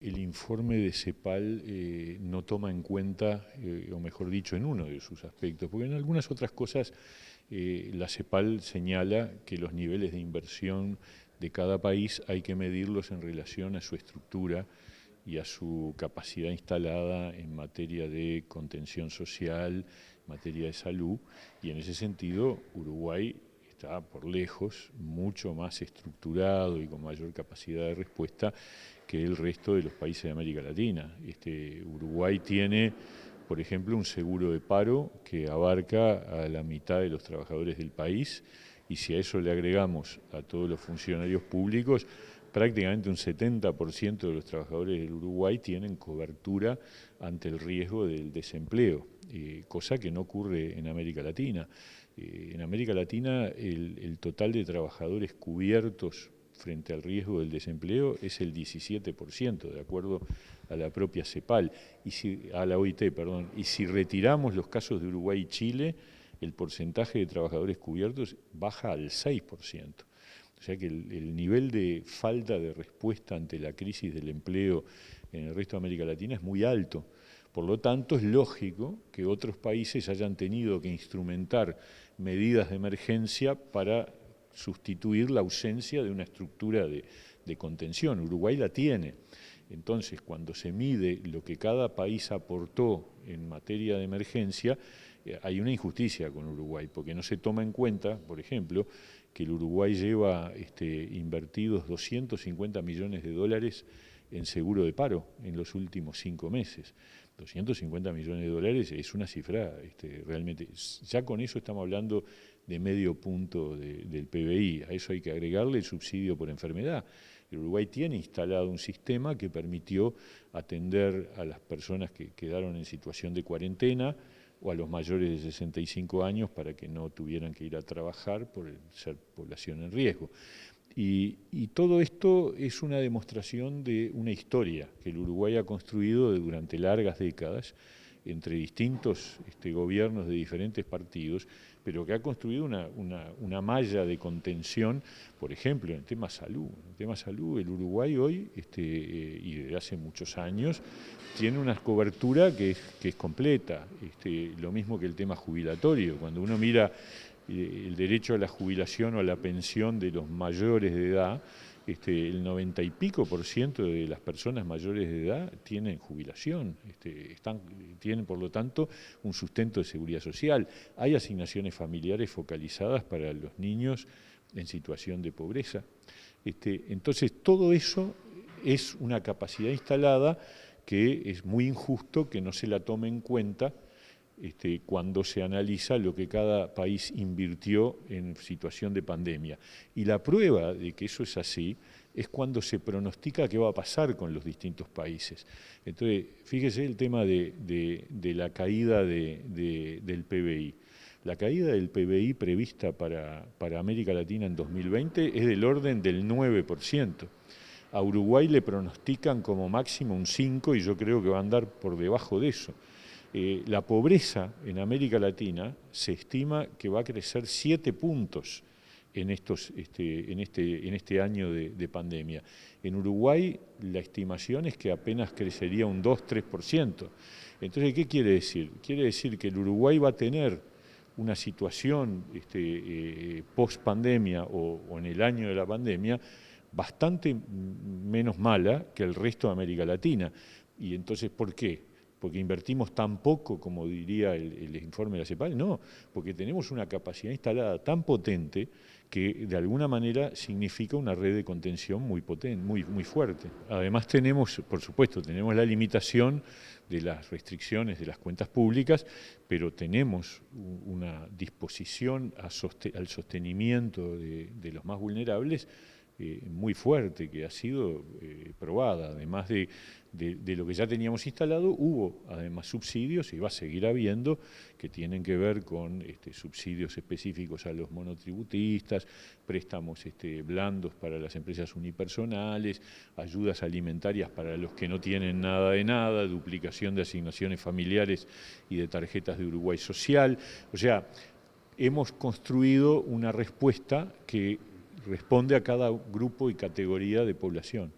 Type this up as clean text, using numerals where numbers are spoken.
el informe de CEPAL no toma en cuenta, o mejor dicho, en uno de sus aspectos, porque en algunas otras cosas la CEPAL señala que los niveles de inversión de cada país hay que medirlos en relación a su estructura y a su capacidad instalada en materia de contención social, en materia de salud, y en ese sentido Uruguay está por lejos mucho más estructurado y con mayor capacidad de respuesta que el resto de los países de América Latina. Uruguay tiene, por ejemplo, un seguro de paro que abarca a la mitad de los trabajadores del país, y si a eso le agregamos a todos los funcionarios públicos, prácticamente un 70% de los trabajadores del Uruguay tienen cobertura ante el riesgo del desempleo, cosa que no ocurre en América Latina. En América Latina el total de trabajadores cubiertos frente al riesgo del desempleo es el 17%, de acuerdo a la propia CEPAL, a la OIT, perdón. Y si retiramos los casos de Uruguay y Chile, el porcentaje de trabajadores cubiertos baja al 6%. O sea que el nivel de falta de respuesta ante la crisis del empleo en el resto de América Latina es muy alto. Por lo tanto, es lógico que otros países hayan tenido que instrumentar medidas de emergencia para sustituir la ausencia de una estructura de contención. Uruguay la tiene. Entonces, cuando se mide lo que cada país aportó en materia de emergencia, hay una injusticia con Uruguay, porque no se toma en cuenta, por ejemplo, que el Uruguay lleva invertidos 250 millones de dólares en seguro de paro en los últimos 5 meses. 250 millones de dólares es una cifra realmente, ya con eso estamos hablando de medio punto del PBI, a eso hay que agregarle el subsidio por enfermedad. El Uruguay tiene instalado un sistema que permitió atender a las personas que quedaron en situación de cuarentena o a los mayores de 65 años para que no tuvieran que ir a trabajar por ser población en riesgo. Y todo esto es una demostración de una historia que el Uruguay ha construido durante largas décadas entre distintos gobiernos de diferentes partidos, pero que ha construido una malla de contención, por ejemplo, en el tema salud. En el tema salud, el Uruguay hoy, y desde hace muchos años, tiene una cobertura que es completa, lo mismo que el tema jubilatorio. Cuando uno mira el derecho a la jubilación o a la pensión de los mayores de edad, el 90 y pico % de las personas mayores de edad tienen jubilación, tienen por lo tanto un sustento de seguridad social. Hay asignaciones familiares focalizadas para los niños en situación de pobreza. Entonces todo eso es una capacidad instalada que es muy injusto que no se la tome en cuenta cuando se analiza lo que cada país invirtió en situación de pandemia. Y la prueba de que eso es así es cuando se pronostica qué va a pasar con los distintos países. Entonces, fíjese el tema de la caída del PBI. La caída del PBI prevista para América Latina en 2020 es del orden del 9%. A Uruguay le pronostican como máximo un 5% y yo creo que va a andar por debajo de eso. La pobreza en América Latina se estima que va a crecer 7 puntos en este año de pandemia. En Uruguay la estimación es que apenas crecería un 2-3%. Entonces, ¿qué quiere decir? Quiere decir que el Uruguay va a tener una situación post-pandemia o en el año de la pandemia bastante menos mala que el resto de América Latina. Y entonces, ¿por qué? ¿Porque invertimos tan poco, como diría el informe de la CEPAL? No, porque tenemos una capacidad instalada tan potente que de alguna manera significa una red de contención muy potente, muy fuerte. Además tenemos, por supuesto, tenemos la limitación de las restricciones de las cuentas públicas, pero tenemos una disposición al sostenimiento de los más vulnerables muy fuerte, que ha sido probada. Además de lo que ya teníamos instalado, hubo además subsidios, y va a seguir habiendo, que tienen que ver con subsidios específicos a los monotributistas, préstamos blandos para las empresas unipersonales, ayudas alimentarias para los que no tienen nada de nada, duplicación de asignaciones familiares y de tarjetas de Uruguay Social. O sea, hemos construido una respuesta que responde a cada grupo y categoría de población.